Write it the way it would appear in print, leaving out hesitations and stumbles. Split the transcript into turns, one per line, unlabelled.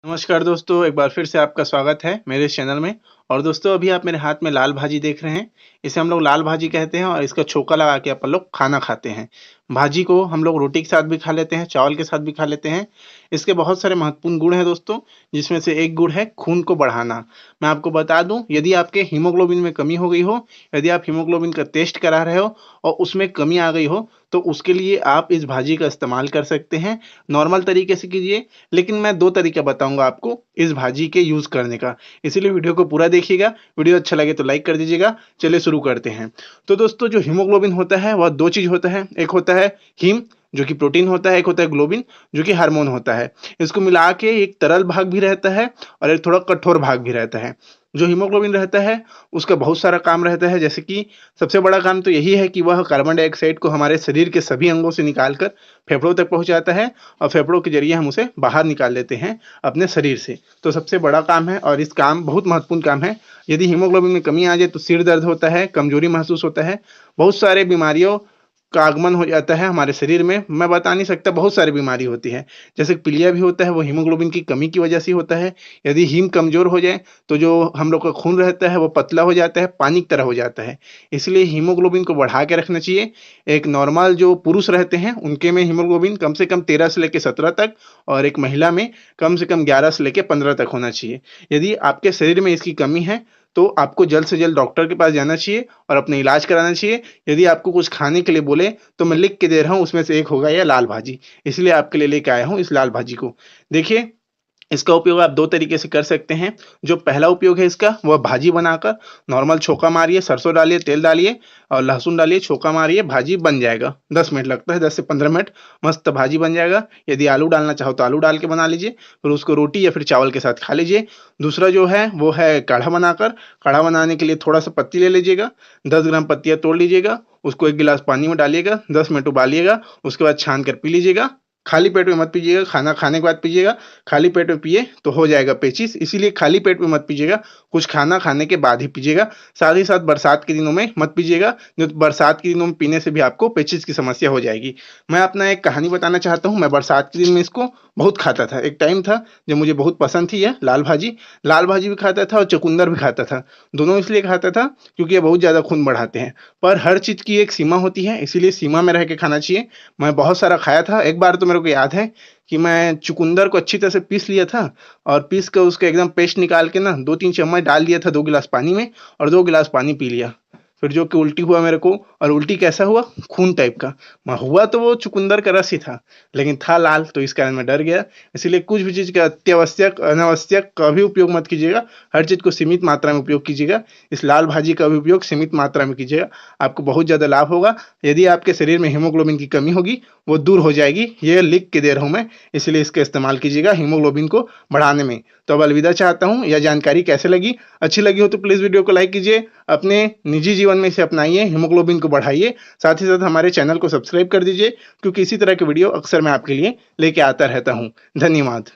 नमस्कार दोस्तों, एक बार फिर से आपका स्वागत है मेरे इस चैनल में। और दोस्तों अभी आप मेरे हाथ में लाल भाजी देख रहे हैं। इसे हम लोग लाल भाजी कहते हैं और इसका छोका लगा के अपन लोग खाना खाते हैं। भाजी को हम लोग रोटी के साथ भी खा लेते हैं, चावल के साथ भी खा लेते हैं। इसके बहुत सारे महत्वपूर्ण गुण हैं दोस्तों, जिसमें से एक गुण है खून को बढ़ाना। मैं आपको बता दूं, यदि आपके हीमोग्लोबिन में कमी हो गई हो, यदि आप हीमोग्लोबिन का टेस्ट करा रहे हो और उसमें कमी आ गई हो, तो उसके लिए आप इस भाजी का इस्तेमाल कर सकते हैं। नॉर्मल तरीके से कीजिए, लेकिन मैं 2 तरीका बताऊँगा आपको इस भाजी के यूज़ करने का। इसीलिए वीडियो को पूरा देखिएगा। वीडियो अच्छा लगे तो लाइक कर दीजिएगा। चलिए शुरू करते हैं। तो दोस्तों जो हीमोग्लोबिन होता है वह 2 चीज़ होता है। एक होता है हीम, जो कि प्रोटीन होता है, एक होता है ग्लोबिन, जो कि हार्मोन होता है। इसको मिला के एक तरल भाग भी रहता है और एक थोड़ा कठोर भाग भी रहता है। जो हीमोग्लोबिन रहता है उसका बहुत सारा काम रहता है, जैसे कि सबसे बड़ा काम तो यही है कि वह कार्बन डाइऑक्साइड को हमारे शरीर के सभी अंगों से निकाल कर फेफड़ों तक पहुँचाता है और फेफड़ों के ज़रिए हम उसे बाहर निकाल लेते हैं अपने शरीर से। तो सबसे बड़ा काम है और इस काम बहुत महत्वपूर्ण काम है। यदि हीमोग्लोबिन में कमी आ जाए तो सिर दर्द होता है, कमज़ोरी महसूस होता है, बहुत सारे बीमारियों का आगमन हो जाता है हमारे शरीर में। मैं बता नहीं सकता, बहुत सारी बीमारी होती है। जैसे पीलिया भी होता है, वो हीमोग्लोबिन की कमी की वजह से होता है। यदि हीम कमज़ोर हो जाए तो जो हम लोग का खून रहता है वो पतला हो जाता है, पानी की तरह हो जाता है। इसलिए हीमोग्लोबिन को बढ़ा के रखना चाहिए। एक नॉर्मल जो पुरुष रहते हैं उनके में हीमोग्लोबिन कम से कम 13 से लेके 17 तक और एक महिला में कम से कम 11 से लेके 15 तक होना चाहिए। यदि आपके शरीर में इसकी कमी है तो आपको जल्द से जल्द डॉक्टर के पास जाना चाहिए और अपना इलाज कराना चाहिए। यदि आपको कुछ खाने के लिए बोले तो मैं लिख के दे रहा हूँ, उसमें से एक होगा यह लाल भाजी। इसलिए आपके लिए लेके आया हूँ इस लाल भाजी को। देखिए, इसका उपयोग आप 2 तरीके से कर सकते हैं। जो पहला उपयोग है इसका, वह भाजी बनाकर नॉर्मल छोंका मारिए, सरसों डालिए, तेल डालिए और लहसुन डालिए, छोंका मारिए, भाजी बन जाएगा। 10 मिनट लगता है, 10 से 15 मिनट, मस्त भाजी बन जाएगा। यदि आलू डालना चाहो तो आलू डाल के बना लीजिए, फिर उसको रोटी या फिर चावल के साथ खा लीजिए। दूसरा जो है वो है काढ़ा बनाकर। काढ़ा बनाने के लिए थोड़ा-सा पत्ती ले लीजिएगा, 10 ग्राम पत्तियाँ तोड़ लीजिएगा, उसको 1 गिलास पानी में डालिएगा, 10 मिनट उबालिएगा, उसके बाद छान कर पी लीजिएगा। खाली पेट में मत पीजिएगा, खाना खाने के बाद पीजिएगा। खाली पेट में पिए तो हो जाएगा पेचिश, इसीलिए खाली पेट में मत पीजिएगा, कुछ खाना खाने के बाद ही पीजिएगा। साथ ही साथ बरसात के दिनों में मत पीजिएगा, जो बरसात के दिनों में पीने से भी आपको पेचिश की समस्या हो जाएगी। मैं अपना एक कहानी बताना चाहता हूँ। मैं बरसात के दिन में इसको बहुत खाता था। एक टाइम था जब मुझे बहुत पसंद थी यह लाल भाजी। लाल भाजी भी खाता था और चुकंदर भी खाता था। दोनों इसलिए खाता था क्योंकि ये बहुत ज़्यादा खून बढ़ाते हैं। पर हर चीज़ की एक सीमा होती है, इसीलिए सीमा में रह के खाना चाहिए। मैं बहुत सारा खाया था। एक बार तो मेरे को याद है कि मैं चुकंदर को अच्छी तरह से पीस लिया था और पीस कर उसका एकदम पेस्ट निकाल के ना 2-3 चम्मच डाल दिया था 2 गिलास पानी में और 2 गिलास पानी पी लिया। फिर जो कि उल्टी हुआ मेरे को, और उल्टी कैसा हुआ? खून टाइप का। मैं हुआ तो वो चुकंदर का रस ही था, लेकिन था लाल, तो इस कारण मैं डर गया। इसीलिए कुछ भी चीज़ का अत्यावश्यक, अनावश्यक कभी उपयोग मत कीजिएगा। हर चीज़ को सीमित मात्रा में उपयोग कीजिएगा। इस लाल भाजी का भी उपयोग सीमित मात्रा में कीजिएगा, आपको बहुत ज़्यादा लाभ होगा। यदि आपके शरीर में हीमोग्लोबिन की कमी होगी, वो दूर हो जाएगी। ये लिख के दे रहा हूँ मैं, इसलिए इसका इस्तेमाल कीजिएगा हीमोग्लोबिन को बढ़ाने में। तो अब अलविदा चाहता हूँ। यह जानकारी कैसे लगी? अच्छी लगी हो तो प्लीज़ वीडियो को लाइक कीजिए। अपने निजी जीवन में इसे अपनाइए, हीमोग्लोबिन को बढ़ाइए। साथ ही साथ हमारे चैनल को सब्सक्राइब कर दीजिए, क्योंकि इसी तरह के वीडियो अक्सर मैं आपके लिए लेके आता रहता हूँ। धन्यवाद।